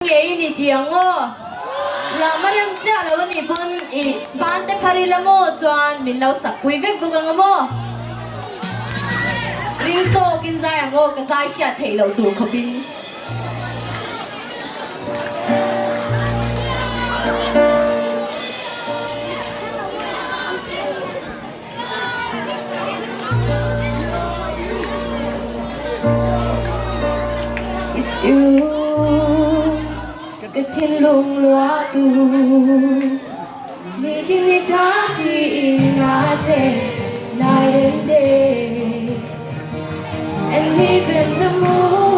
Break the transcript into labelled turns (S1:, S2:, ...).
S1: ngei ni tiango la mariam cha lo ni bun I ban te phari lamo chuan min lo sak pui vek bukang mo ring to kin zai ango ka zai sha thei lo tu khopin it's you cái thiên lung loa tu ni tin ni ta ti na de night and day and even the moon